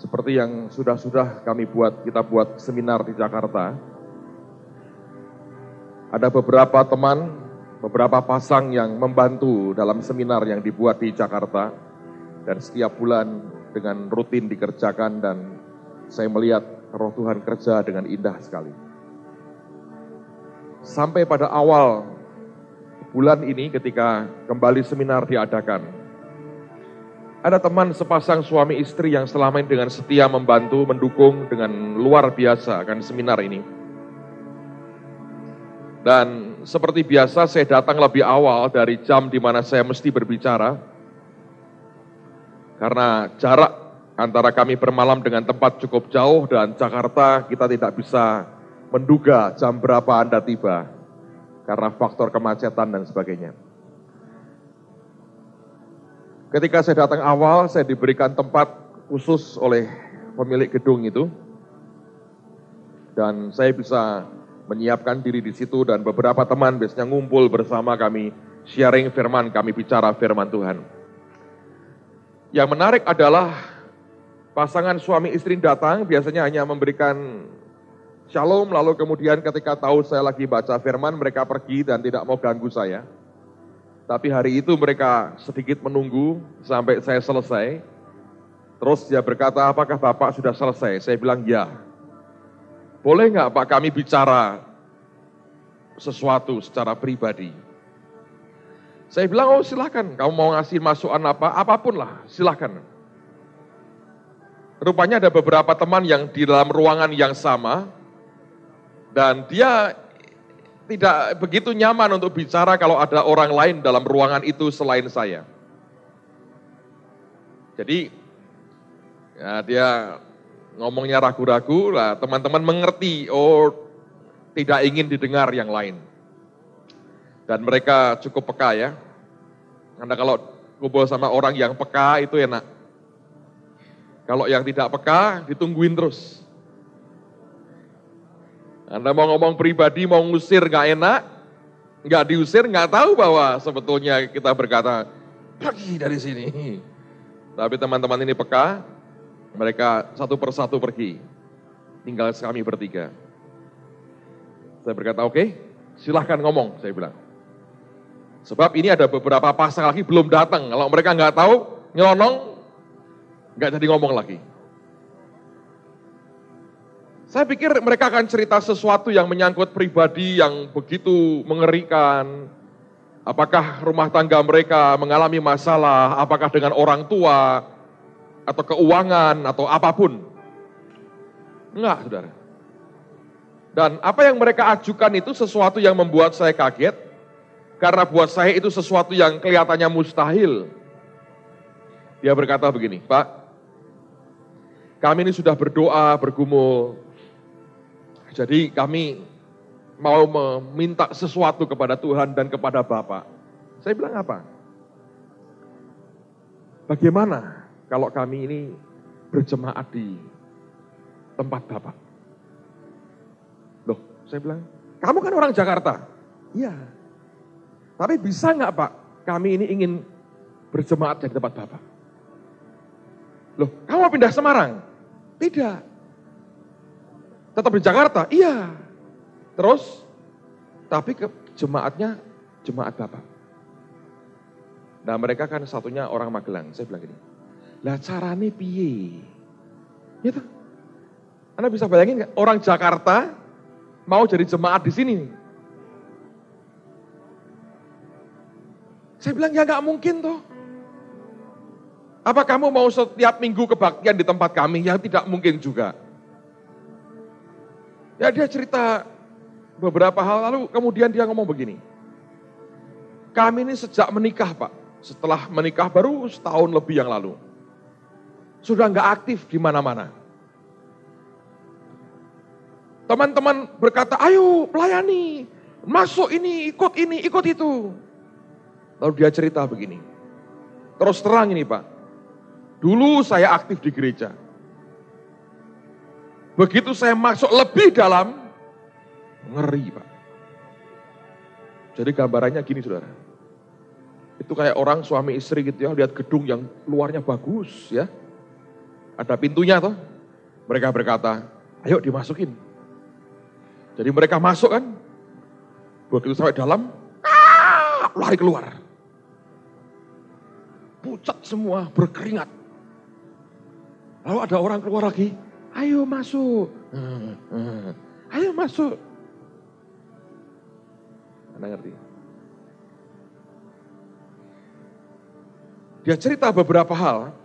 Seperti yang sudah kita buat seminar di Jakarta. Ada beberapa teman, beberapa pasang yang membantu dalam seminar yang dibuat di Jakarta. Dan setiap bulan dengan rutin dikerjakan dan saya melihat Roh Tuhan kerja dengan indah sekali. Sampai pada awal bulan ini ketika kembali seminar diadakan, ada teman sepasang suami istri yang selama ini dengan setia membantu, mendukung dengan luar biasa akan seminar ini. Dan seperti biasa saya datang lebih awal dari jam di mana saya mesti berbicara. Karena jarak antara kami bermalam dengan tempat cukup jauh dan Jakarta kita tidak bisa menduga jam berapa Anda tiba. Karena faktor kemacetan dan sebagainya. Ketika saya datang awal, saya diberikan tempat khusus oleh pemilik gedung itu. Dan saya bisa menyiapkan diri di situ dan beberapa teman biasanya ngumpul bersama kami, sharing firman, kami bicara firman Tuhan. Yang menarik adalah pasangan suami istri datang biasanya hanya memberikan shalom, lalu kemudian ketika tahu saya lagi baca firman, mereka pergi dan tidak mau ganggu saya. Tapi hari itu mereka sedikit menunggu sampai saya selesai. Terus dia berkata, apakah Bapak sudah selesai? Saya bilang, ya. Boleh nggak Pak kami bicara sesuatu secara pribadi? Saya bilang, oh silakan, kamu mau ngasih masukan apa, apapun lah, silakan. Rupanya ada beberapa teman yang di dalam ruangan yang sama, dan dia tidak begitu nyaman untuk bicara kalau ada orang lain dalam ruangan itu selain saya. Jadi, ya dia ngomongnya ragu-ragu, lah teman-teman mengerti, oh tidak ingin didengar yang lain. Dan mereka cukup peka ya. Karena kalau kumpul sama orang yang peka itu enak. Kalau yang tidak peka ditungguin terus. Anda mau ngomong pribadi, mau ngusir gak enak, gak diusir, gak tahu bahwa sebetulnya kita berkata, pergi dari sini. Tapi teman-teman ini peka, mereka satu persatu pergi. Tinggal kami bertiga. Saya berkata, oke, silahkan ngomong, saya bilang. Sebab ini ada beberapa pasang lagi belum datang. Kalau mereka nggak tahu, nyelonong, nggak jadi ngomong lagi. Saya pikir mereka akan cerita sesuatu yang menyangkut pribadi yang begitu mengerikan. Apakah rumah tangga mereka mengalami masalah, apakah dengan orang tua, atau keuangan, atau apapun. Enggak, saudara. Dan apa yang mereka ajukan itu sesuatu yang membuat saya kaget. Karena buat saya itu sesuatu yang kelihatannya mustahil. Dia berkata begini, Pak, kami ini sudah berdoa, bergumul. Jadi kami mau meminta sesuatu kepada Tuhan dan kepada Bapak. Saya bilang apa? Bagaimana kalau kami ini berjemaat di tempat Bapak? Loh, saya bilang, kamu kan orang Jakarta. Iya. Tapi bisa nggak Pak, kami ini ingin berjemaat di tempat Bapak. Loh, kamu mau pindah Semarang? Tidak. Tetap di Jakarta? Iya. Terus, tapi ke jemaatnya jemaat Bapak. Nah mereka kan satunya orang Magelang. Saya bilang gini, lah carane piye? Gitu. Anda bisa bayangin nggak? Orang Jakarta mau jadi jemaat di sini nih. Saya bilang, ya nggak mungkin toh. Apa kamu mau setiap minggu kebaktian di tempat kami? Ya tidak mungkin juga. Ya dia cerita beberapa hal, lalu kemudian dia ngomong begini. Kami ini sejak menikah Pak, setelah menikah baru setahun lebih yang lalu. Sudah nggak aktif di mana-mana. Teman-teman berkata, ayo pelayani, masuk ini, ikut itu. Lalu dia cerita begini, terus terang ini Pak, dulu saya aktif di gereja. Begitu saya masuk lebih dalam, ngeri Pak. Jadi gambarannya gini saudara, itu kayak orang suami istri gitu ya, lihat gedung yang luarnya bagus ya. Ada pintunya toh. Mereka berkata, ayo dimasukin. Jadi mereka masuk kan. Begitu sampai dalam, lari keluar. Pucat semua, berkeringat. Lalu ada orang keluar lagi, ayo masuk. Ayo masuk. Anda ngerti? Dia cerita beberapa hal.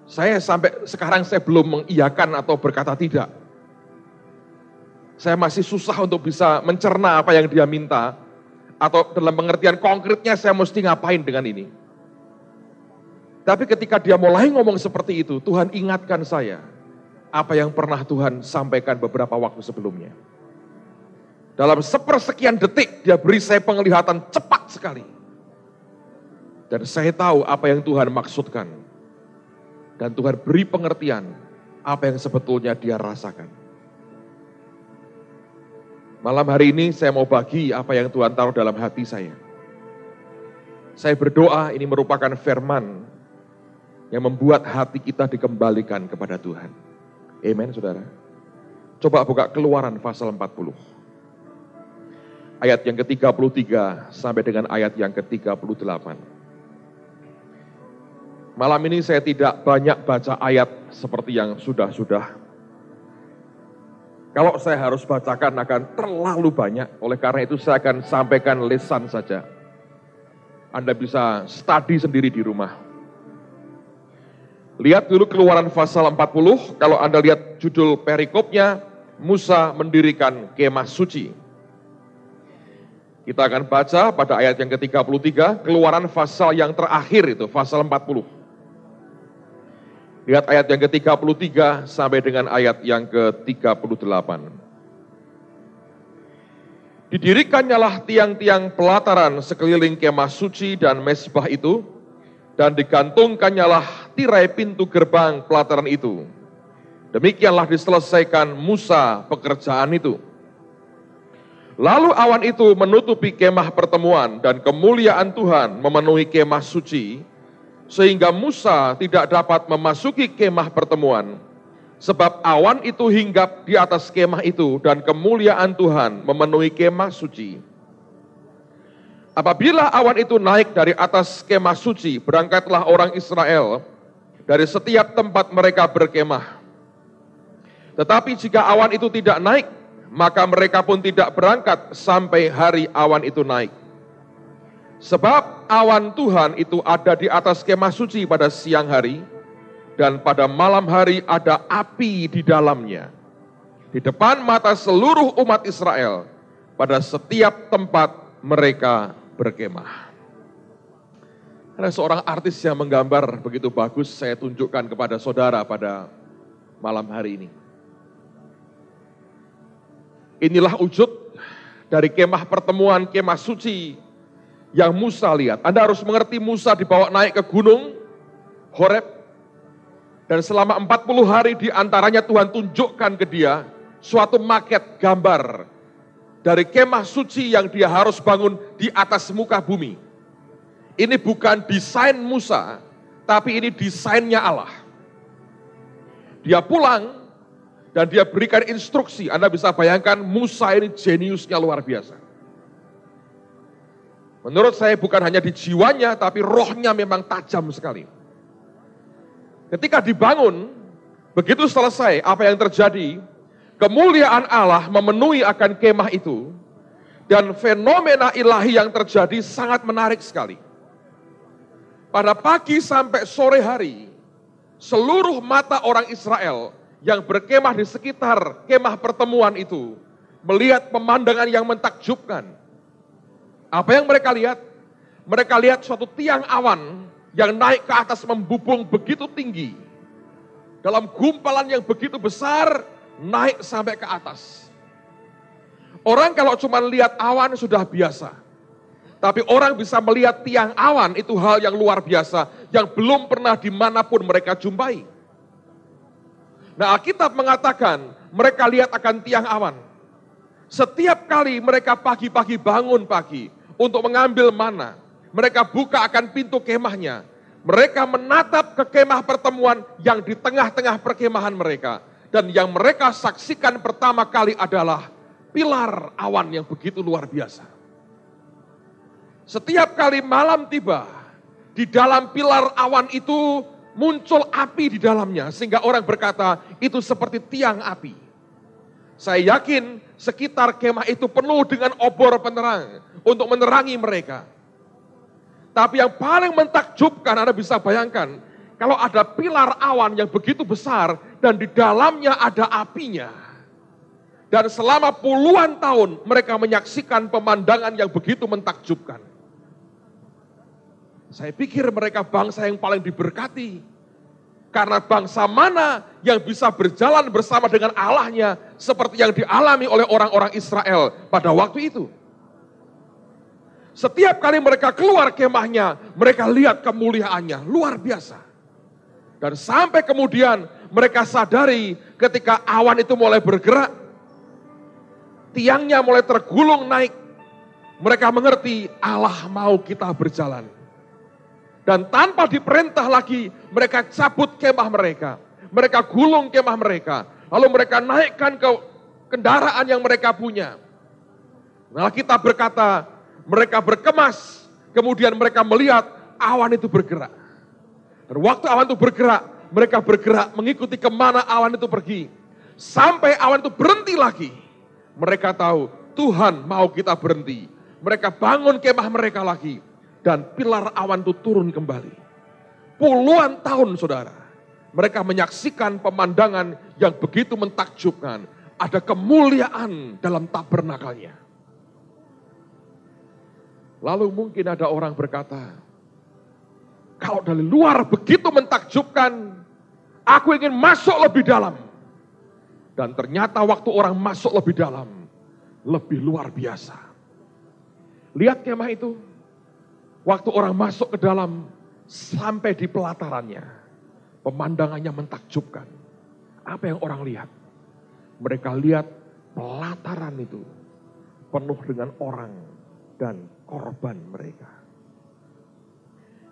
Saya sampai sekarang saya belum mengiyakan atau berkata tidak. Saya masih susah untuk bisa mencerna apa yang dia minta. Atau dalam pengertian konkretnya saya mesti ngapain dengan ini. Tapi ketika dia mulai ngomong seperti itu, Tuhan ingatkan saya. Apa yang pernah Tuhan sampaikan beberapa waktu sebelumnya. Dalam sepersekian detik dia beri saya penglihatan cepat sekali. Dan saya tahu apa yang Tuhan maksudkan. Dan Tuhan beri pengertian apa yang sebetulnya dia rasakan. Malam hari ini saya mau bagi apa yang Tuhan taruh dalam hati saya. Saya berdoa ini merupakan firman yang membuat hati kita dikembalikan kepada Tuhan. Amen, saudara. Coba buka Keluaran pasal 40. Ayat yang ke-33 sampai dengan ayat yang ke-38. Malam ini saya tidak banyak baca ayat seperti yang sudah-sudah. Kalau saya harus bacakan akan terlalu banyak, oleh karena itu saya akan sampaikan lisan saja. Anda bisa study sendiri di rumah. Lihat dulu Keluaran pasal 40, kalau Anda lihat judul perikopnya, Musa mendirikan kemah suci. Kita akan baca pada ayat yang ke-33, Keluaran pasal yang terakhir itu, pasal 40. Lihat ayat yang ke-33 sampai dengan ayat yang ke-38. Didirikannyalah tiang-tiang pelataran sekeliling kemah suci dan mezbah itu, dan digantungkannyalah tirai pintu gerbang pelataran itu. Demikianlah diselesaikan Musa pekerjaan itu. Lalu awan itu menutupi kemah pertemuan dan kemuliaan Tuhan memenuhi kemah suci, sehingga Musa tidak dapat memasuki kemah pertemuan, sebab awan itu hinggap di atas kemah itu dan kemuliaan Tuhan memenuhi kemah suci. Apabila awan itu naik dari atas kemah suci, berangkatlah orang Israel dari setiap tempat mereka berkemah. Tetapi jika awan itu tidak naik, maka mereka pun tidak berangkat sampai hari awan itu naik. Sebab awan Tuhan itu ada di atas kemah suci pada siang hari, dan pada malam hari ada api di dalamnya. Di depan mata seluruh umat Israel, pada setiap tempat mereka berkemah. Ada seorang artis yang menggambar begitu bagus, saya tunjukkan kepada saudara pada malam hari ini. Inilah wujud dari kemah pertemuan, kemah suci yang Musa lihat. Anda harus mengerti Musa dibawa naik ke gunung Horeb. Dan selama 40 hari di antaranya Tuhan tunjukkan ke dia suatu maket gambar dari kemah suci yang dia harus bangun di atas muka bumi. Ini bukan desain Musa, tapi ini desainnya Allah. Dia pulang dan dia berikan instruksi. Anda bisa bayangkan Musa ini jeniusnya luar biasa. Menurut saya bukan hanya di jiwanya, tapi rohnya memang tajam sekali. Ketika dibangun, begitu selesai apa yang terjadi, kemuliaan Allah memenuhi akan kemah itu, dan fenomena ilahi yang terjadi sangat menarik sekali. Pada pagi sampai sore hari, seluruh mata orang Israel yang berkemah di sekitar kemah pertemuan itu, melihat pemandangan yang mentakjubkan. Apa yang mereka lihat? Mereka lihat suatu tiang awan yang naik ke atas membubung begitu tinggi. Dalam gumpalan yang begitu besar, naik sampai ke atas. Orang kalau cuma lihat awan sudah biasa. Tapi orang bisa melihat tiang awan itu hal yang luar biasa, yang belum pernah dimanapun mereka jumpai. Nah, Alkitab mengatakan mereka lihat akan tiang awan. Setiap kali mereka pagi-pagi bangun pagi, untuk mengambil mana, mereka buka akan pintu kemahnya. Mereka menatap ke kemah pertemuan yang di tengah-tengah perkemahan mereka. Dan yang mereka saksikan pertama kali adalah pilar awan yang begitu luar biasa. Setiap kali malam tiba, di dalam pilar awan itu muncul api di dalamnya. Sehingga orang berkata, itu seperti tiang api. Saya yakin sekitar kemah itu penuh dengan obor penerang untuk menerangi mereka. Tapi yang paling mentakjubkan, Anda bisa bayangkan, kalau ada pilar awan yang begitu besar dan di dalamnya ada apinya. Dan selama puluhan tahun mereka menyaksikan pemandangan yang begitu mentakjubkan. Saya pikir mereka bangsa yang paling diberkati. Karena bangsa mana yang bisa berjalan bersama dengan Allahnya seperti yang dialami oleh orang-orang Israel pada waktu itu. Setiap kali mereka keluar kemahnya, mereka lihat kemuliaannya, luar biasa. Dan sampai kemudian mereka sadari ketika awan itu mulai bergerak, tiangnya mulai tergulung naik, mereka mengerti Allah mau kita berjalan. Dan tanpa diperintah lagi, mereka cabut kemah mereka. Mereka gulung kemah mereka. Lalu mereka naikkan ke kendaraan yang mereka punya. Nah, kita berkata, mereka berkemas, kemudian mereka melihat awan itu bergerak. Dan waktu awan itu bergerak, mereka bergerak mengikuti kemana awan itu pergi. Sampai awan itu berhenti lagi. Mereka tahu Tuhan mau kita berhenti. Mereka bangun kemah mereka lagi. Dan pilar awan itu turun kembali. Puluhan tahun saudara, mereka menyaksikan pemandangan yang begitu mentakjubkan. Ada kemuliaan dalam tabernakelnya. Lalu mungkin ada orang berkata, kalau dari luar begitu mentakjubkan, aku ingin masuk lebih dalam. Dan ternyata waktu orang masuk lebih dalam, lebih luar biasa. Lihat kemah itu. Waktu orang masuk ke dalam, sampai di pelatarannya, pemandangannya mentakjubkan. Apa yang orang lihat? Mereka lihat pelataran itu penuh dengan orang dan korban mereka.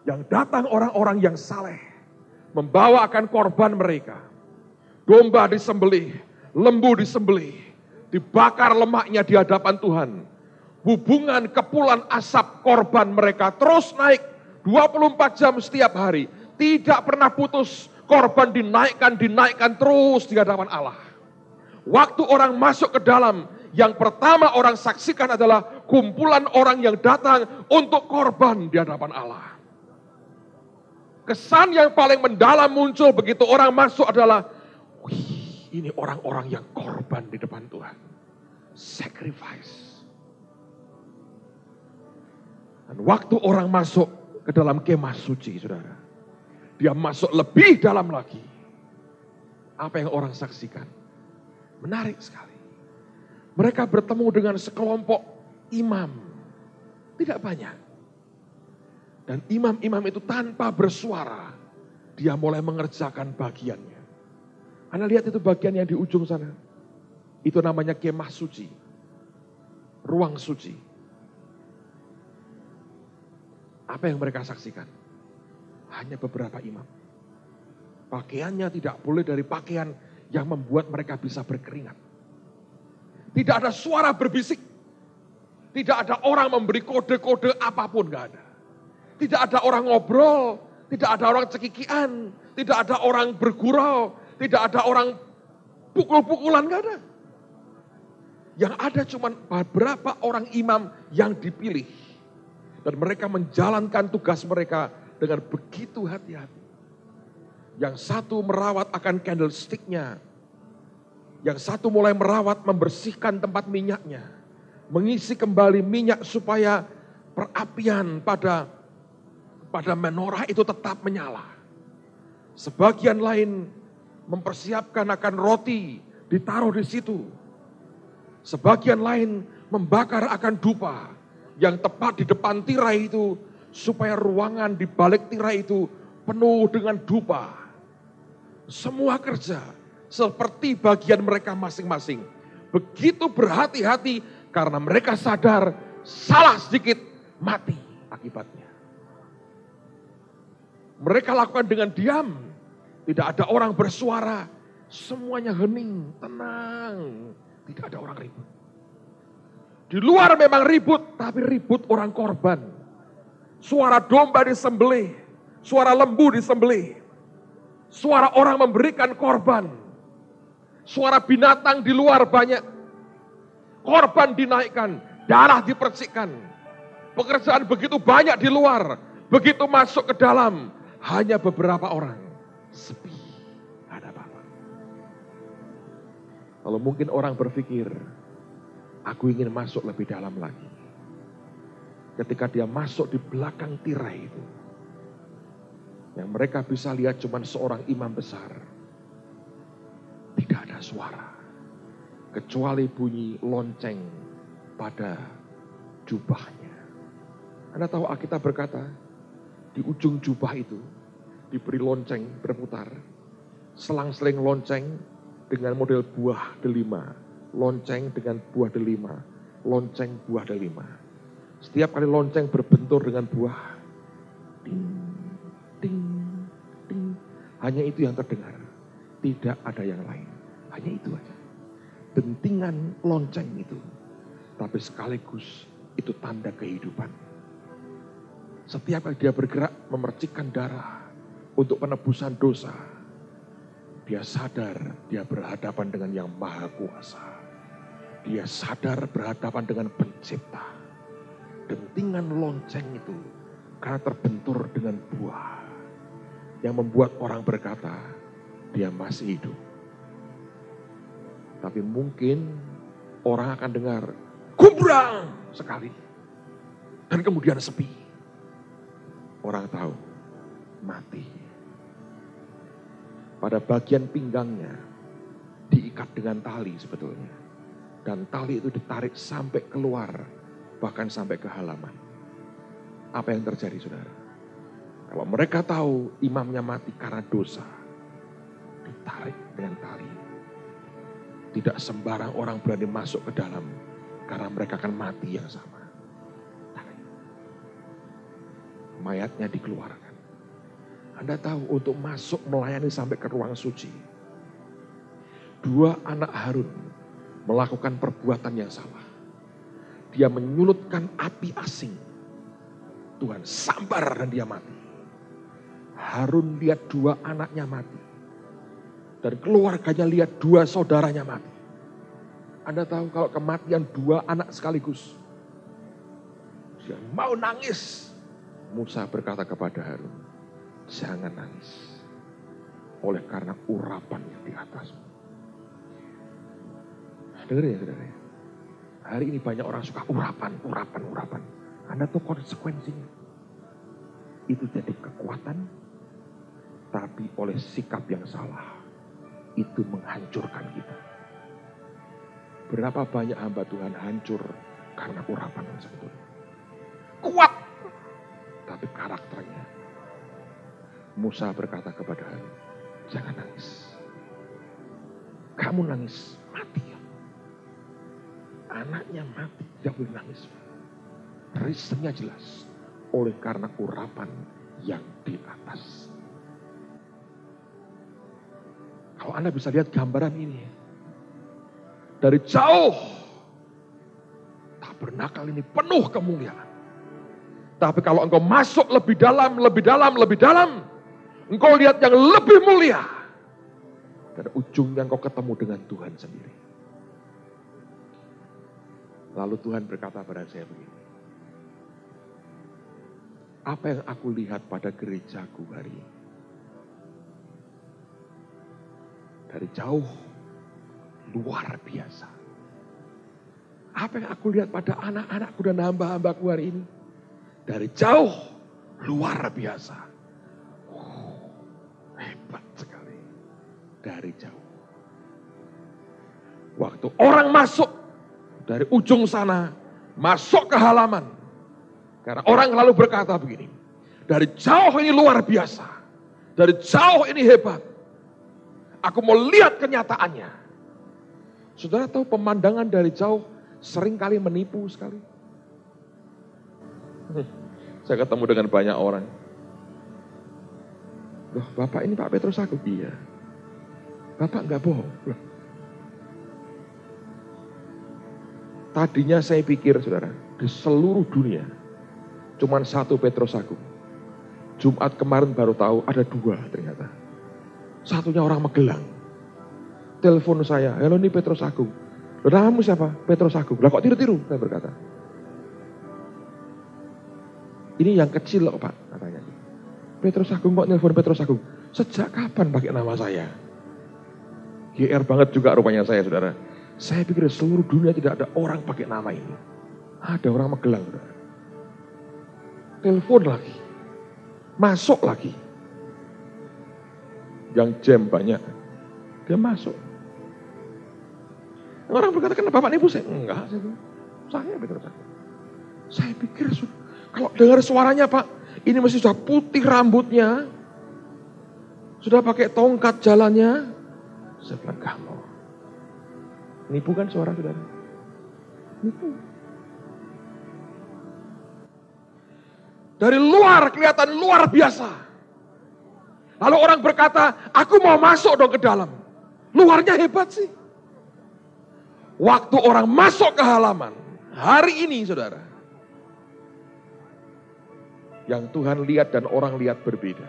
Yang datang orang-orang yang saleh, membawakan korban mereka. Domba disembelih, lembu disembelih, dibakar lemaknya di hadapan Tuhan. Hubungan kepulan asap korban mereka terus naik 24 jam setiap hari. Tidak pernah putus, korban dinaikkan terus di hadapan Allah. Waktu orang masuk ke dalam, yang pertama orang saksikan adalah kumpulan orang yang datang untuk korban di hadapan Allah. Kesan yang paling mendalam muncul begitu orang masuk adalah, wih, ini orang-orang yang korban di depan Tuhan. Sacrifice. Dan waktu orang masuk ke dalam kemah suci, saudara, dia masuk lebih dalam lagi. Apa yang orang saksikan? Menarik sekali. Mereka bertemu dengan sekelompok imam. Tidak banyak. Dan imam-imam itu tanpa bersuara, dia mulai mengerjakan bagiannya. Anda lihat itu bagian yang di ujung sana. Itu namanya kemah suci. Ruang suci. Apa yang mereka saksikan? Hanya beberapa imam. Pakaiannya tidak boleh dari pakaian yang membuat mereka bisa berkeringat. Tidak ada suara berbisik. Tidak ada orang memberi kode-kode apapun, gak ada. Tidak ada orang ngobrol, tidak ada orang cekikian, tidak ada orang bergurau, tidak ada orang pukul-pukulan, gak ada. Yang ada cuma beberapa orang imam yang dipilih. Dan mereka menjalankan tugas mereka dengan begitu hati-hati. Yang satu merawat akan candlestick-nya. Yang satu mulai merawat, membersihkan tempat minyaknya. Mengisi kembali minyak supaya perapian pada menorah itu tetap menyala. Sebagian lain mempersiapkan akan roti, ditaruh di situ. Sebagian lain membakar akan dupa. Yang tepat di depan tirai itu, supaya ruangan di balik tirai itu penuh dengan dupa. Semua kerja seperti bagian mereka masing-masing. Begitu berhati-hati karena mereka sadar salah sedikit mati akibatnya. Mereka lakukan dengan diam. Tidak ada orang bersuara. Semuanya hening, tenang. Tidak ada orang ribut. Di luar memang ribut, tapi ribut orang korban. Suara domba disembelih. Suara lembu disembelih. Suara orang memberikan korban. Suara binatang di luar banyak. Korban dinaikkan, darah dipercikkan. Pekerjaan begitu banyak di luar. Begitu masuk ke dalam, hanya beberapa orang. Sepi, ada apa-apa. Kalau mungkin orang berpikir, aku ingin masuk lebih dalam lagi. Ketika dia masuk di belakang tirai itu, yang mereka bisa lihat cuma seorang imam besar. Tidak ada suara. Kecuali bunyi lonceng pada jubahnya. Anda tahu Alkitab berkata, di ujung jubah itu diberi lonceng berputar. Selang-seling lonceng dengan model buah delima. Lonceng dengan buah delima. Lonceng buah delima. Setiap kali lonceng berbentur dengan buah. Ding, ding, ding. Hanya itu yang terdengar. Tidak ada yang lain. Hanya itu aja. Dentingan lonceng itu. Tapi sekaligus itu tanda kehidupan. Setiap kali dia bergerak memercikkan darah untuk penebusan dosa. Dia sadar dia berhadapan dengan yang maha kuasa. Dia sadar berhadapan dengan pencipta. Dentingan lonceng itu karena terbentur dengan buah. Yang membuat orang berkata, dia masih hidup. Tapi mungkin orang akan dengar, kubrang sekali. Dan kemudian sepi. Orang tahu, mati. Pada bagian pinggangnya, diikat dengan tali sebetulnya. Dan tali itu ditarik sampai keluar, bahkan sampai ke halaman. Apa yang terjadi, saudara? Kalau mereka tahu imamnya mati karena dosa, ditarik dengan tali. Tidak sembarang orang berani masuk ke dalam, karena mereka akan mati yang sama. Tarik. Mayatnya dikeluarkan. Anda tahu untuk masuk melayani sampai ke ruang suci. 2 anak Harun melakukan perbuatan yang salah. Dia menyulutkan api asing. Tuhan sambar dan dia mati. Harun lihat 2 anaknya mati. Dan keluarganya lihat 2 saudaranya mati. Anda tahu kalau kematian 2 anak sekaligus. Dia mau nangis. Musa berkata kepada Harun, jangan nangis. Oleh karena urapan yang di atasmu. Dengar ya saudara. Hari ini banyak orang suka urapan. Anda tahu konsekuensinya. Itu jadi kekuatan. Tapi oleh sikap yang salah. Itu menghancurkan kita. Berapa banyak hamba Tuhan hancur karena urapan yang sebetulnya. Kuat. Tapi karakternya. Musa berkata kepada Harun, jangan nangis. Kamu nangis, mati. Anaknya mati, tidak boleh nangis. Reasonnya jelas. Oleh karena urapan yang di atas. Kalau Anda bisa lihat gambaran ini. Dari jauh. Tabernakel ini penuh kemuliaan. Tapi kalau engkau masuk lebih dalam. Engkau lihat yang lebih mulia. Dan ujungnya engkau ketemu dengan Tuhan sendiri. Lalu Tuhan berkata pada saya begini. Apa yang aku lihat pada gerejaku hari ini? Dari jauh, luar biasa. Apa yang aku lihat pada anak-anakku dan hamba-hambaku hari ini? Dari jauh, luar biasa. Hebat sekali. Dari jauh. Waktu orang masuk dari ujung sana, masuk ke halaman. Karena orang lalu berkata begini, dari jauh ini luar biasa. Dari jauh ini hebat. Aku mau lihat kenyataannya. Saudara tahu pemandangan dari jauh seringkali menipu sekali. Saya ketemu dengan banyak orang. Loh, Bapak ini Pak Petrus Agung? Iya. Bapak nggak bohong. Loh. Tadinya saya pikir, saudara, di seluruh dunia cuman satu Petrus Agung. Jumat kemarin baru tahu ada dua ternyata. Satunya orang Magelang. Telepon saya, halo ini Petrus Agung. Loh, namamu siapa? Petrus Agung. Lah kok tiru-tiru? Saya berkata. Ini yang kecil loh Pak, katanya. Petrus Agung kok nelfon Petrus Agung? Sejak kapan pakai nama saya? GR banget juga rupanya saya, saudara. Saya pikir di seluruh dunia tidak ada orang pakai nama ini. Ada orang Magelang, saudara. Telepon lagi. Masuk lagi. Yang jam banyak. Dia masuk. Orang berkata, kenapa Bapak nipu saya? Enggak, saya Petrus Agung. Saya pikir, kalau dengar suaranya Pak, ini mesti sudah putih rambutnya. Sudah pakai tongkat jalannya. Saya bilang, kamu. Nipu kan suara saudara? Nipu. Dari luar kelihatan luar biasa. Lalu orang berkata, aku mau masuk dong ke dalam. Luarnya hebat sih. Waktu orang masuk ke halaman, hari ini saudara, yang Tuhan lihat dan orang lihat berbeda.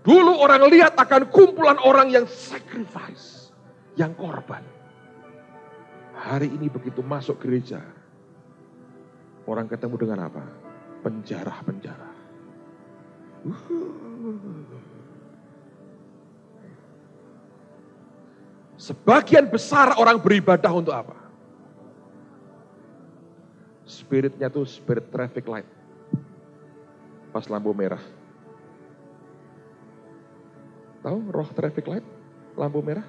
Dulu orang lihat akan kumpulan orang yang sacrifice, yang korban. Hari ini begitu masuk gereja, orang ketemu dengan apa? Penjara-penjara. Sebagian besar orang beribadah untuk apa? Spiritnya tuh spirit traffic light. Pas lampu merah. Tahu roh traffic light? Lampu merah.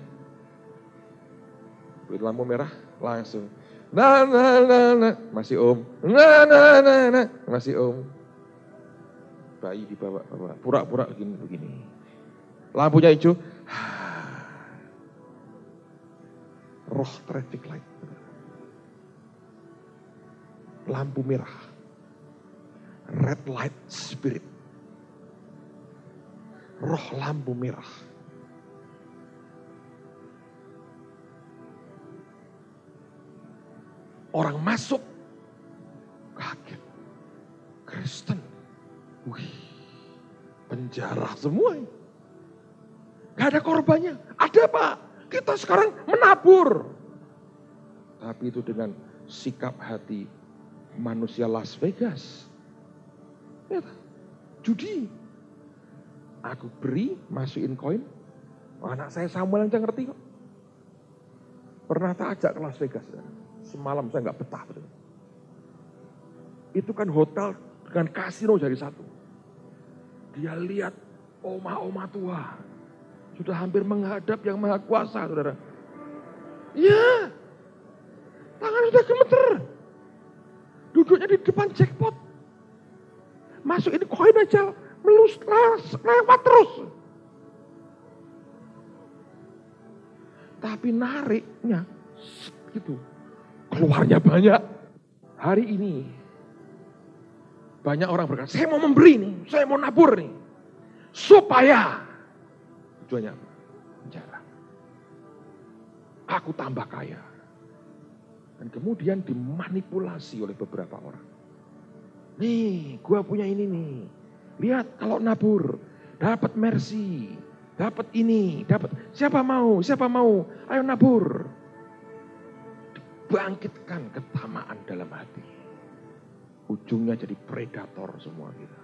Begitu lampu merah langsung. Nah, masih om. Nah, masih om. Bayi dibawa, pura-pura begini. Lampunya hijau. Roh traffic light. Lampu merah. Red light spirit. Roh lampu merah. Orang masuk. Kaget. Kristen. Wih. Penjara semua. Gak ada korbannya. Ada Pak. Kita sekarang menabur. Tapi itu dengan sikap hati manusia Las Vegas. Ya, judi. Aku beri, masukin koin. Anak saya Samuel aja ngerti kok. Pernah tak ajak ke Las Vegas. Semalam saya gak betah. Betul. Itu kan hotel dengan kasino jadi satu. Dia lihat oma-oma tua. Sudah hampir menghadap yang maha kuasa, saudara. Ya, tangan sudah gemeter. Duduknya di depan jackpot. Masukin koin aja, lewat terus. Tapi nariknya, gitu. Keluarnya banyak. Hari ini, banyak orang berkata, saya mau memberi nih, saya mau nabur nih. Supaya tujuannya apa? Penjara. Aku tambah kaya. Dan kemudian dimanipulasi oleh beberapa orang. Nih, gua punya ini nih. Lihat kalau nabur, dapat mercy, dapat ini, dapat siapa mau? Ayo nabur. Dibangkitkan ketamaan dalam hati. Ujungnya jadi predator semua kita.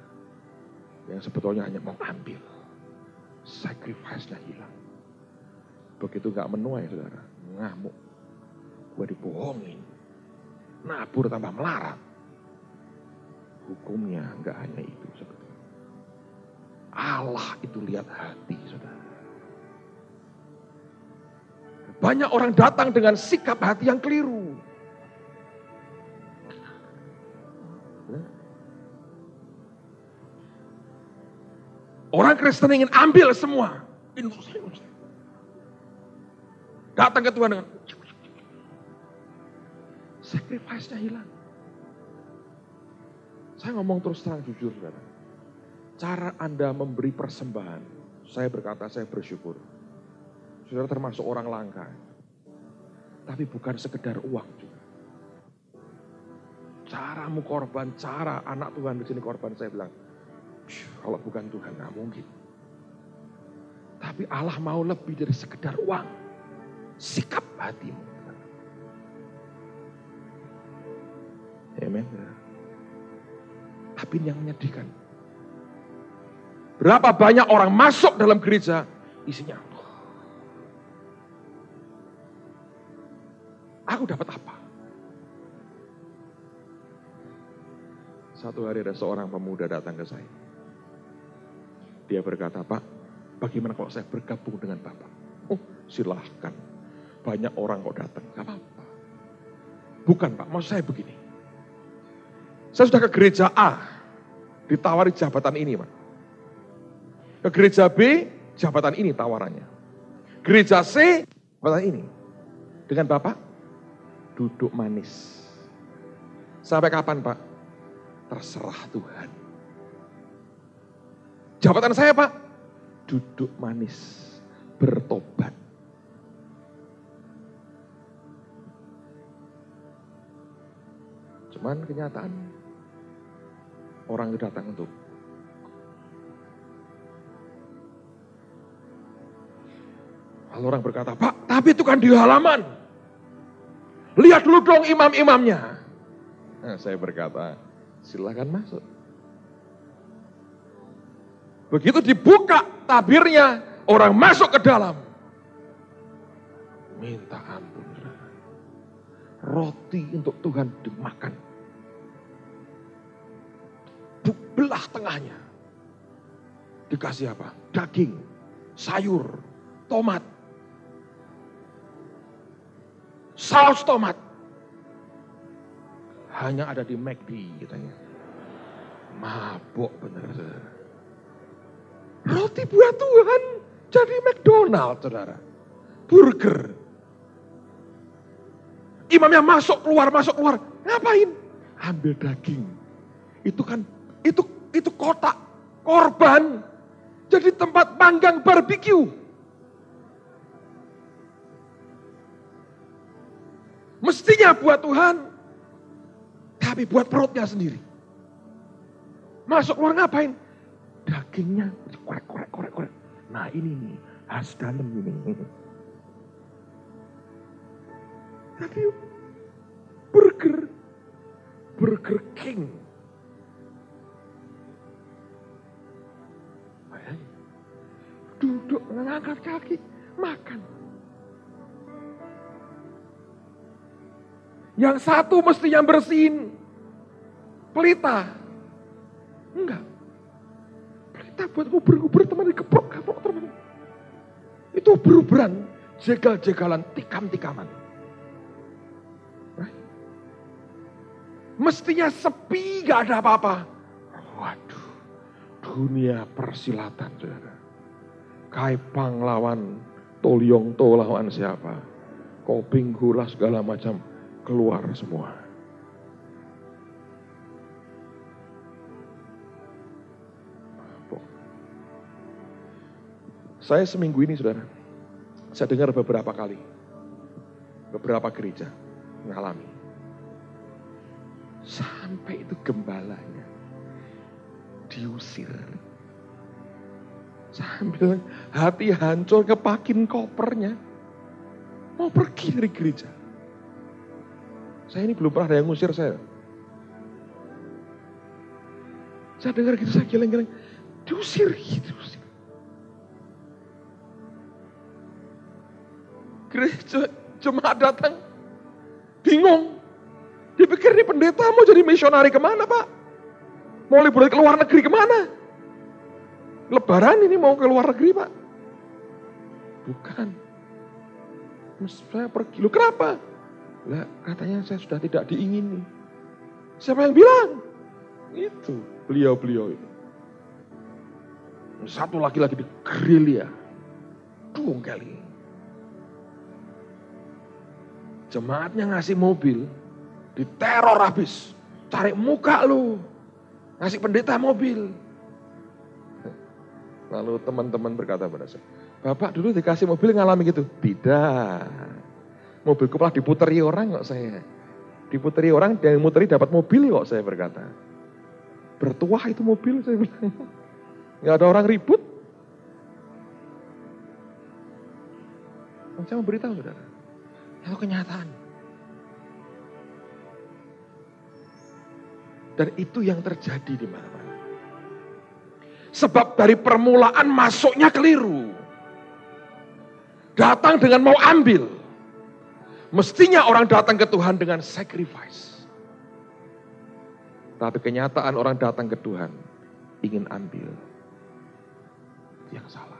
Yang sebetulnya hanya mau ambil. Sacrifice-nya hilang. Begitu gak menuai saudara, ngamuk. Gue dibohongin. Nabur tambah melarat. Hukumnya gak hanya itu sebetulnya. Allah itu lihat hati saudara. Banyak orang datang dengan sikap hati yang keliru. Orang Kristen ingin ambil semua. Datang ke Tuhan dengan sacrifice-nya hilang. Saya ngomong terus terang jujur, saudara. cara Anda memberi persembahan, saya berkata saya bersyukur. Saudara termasuk orang langka. Tapi bukan sekedar uang juga. Caramu korban, cara anak Tuhan di sini korban, saya bilang, kalau bukan Tuhan nggak mungkin. Tapi Allah mau lebih dari sekedar uang. Sikap hatimu. Amen. Tapi yang menyedihkan, berapa banyak orang masuk dalam gereja, isinya, aku dapat apa? Satu hari ada seorang pemuda datang ke saya. Dia berkata, Pak, bagaimana kalau saya bergabung dengan Bapak? Oh, silahkan. Banyak orang kok datang, gak apa-apa. Bukan Pak, maksud saya begini. Saya sudah ke gereja A, ditawari jabatan ini Pak. Ke gereja B, jabatan ini tawarannya. Gereja C, jabatan ini. Dengan Bapak, duduk manis. Sampai kapan Pak? Terserah Tuhan. Jabatan saya Pak, duduk manis, bertobat. Cuman kenyataan, orang itu datang untuk lalu orang berkata, Pak, tapi itu kan di halaman. Lihat dulu dong imam-imamnya. Nah, saya berkata, silakan masuk. Begitu dibuka tabirnya, orang masuk ke dalam. Minta ampun. Roti untuk Tuhan dimakan. Belah tengahnya. Dikasih apa? Daging, sayur, tomat. Saus tomat. Hanya ada di McD katanya. Mabok bener saudara. Roti buat Tuhan jadi McDonald saudara. Burger. Imamnya masuk keluar. Ngapain? Ambil daging. Itu kan, itu kotak korban. Jadi tempat panggang barbeque. Mestinya buat Tuhan. Tapi buat perutnya sendiri. Masuk keluar ngapain? Dagingnya korek. Nah ini nih, khas dalam ini. Tapi Burger King. Duduk mengangkat kaki, makan. Yang satu mesti yang bersihin pelita. Enggak. Pelita buat nguber-nguber teman, dikeprok teman. Itu beruberan, jegal-jegalan, tikam-tikaman. Mestinya sepi, gak ada apa-apa. Waduh, dunia persilatan, saudara. Kaipang lawan Tolyong To lawan siapa? Koping hula segala macam keluar semua. Saya seminggu ini, saudara, saya dengar beberapa kali, beberapa gereja mengalami. Sampai itu gembalanya diusir. Sambil hati hancur kepakin kopernya. Mau pergi dari gereja. Saya ini belum pernah ada yang ngusir saya. Saya dengar gitu, saya geleng-geleng. Diusir. Gereja jemaat datang. Bingung. Dipikir ini pendeta mau jadi misionari kemana Pak? Mau liburan ke luar negeri kemana? Lebaran ini mau ke luar negeri Pak? Bukan. Saya pergi. Loh kenapa? Lah katanya saya sudah tidak diingini. Siapa yang bilang? Itu beliau-beliau itu. Satu lagi-lagi di gerilya. Kali. Jemaatnya ngasih mobil. Diteror habis. Cari muka lu. Ngasih pendeta mobil. Lalu teman-teman berkata pada saya, Bapak dulu dikasih mobil ngalami gitu? Tidak. Mobilku malah diputeri orang kok saya. Diputeri orang, yang muteri dapat mobil kok saya berkata. Bertuah itu mobil saya bilang. Nggak ada orang ribut. Saya mau beritahu saudara. Itu kenyataan. Dan itu yang terjadi di mana-mana. Sebab dari permulaan masuknya keliru. Datang dengan mau ambil. Mestinya orang datang ke Tuhan dengan sacrifice. Tapi kenyataan orang datang ke Tuhan ingin ambil. Yang salah.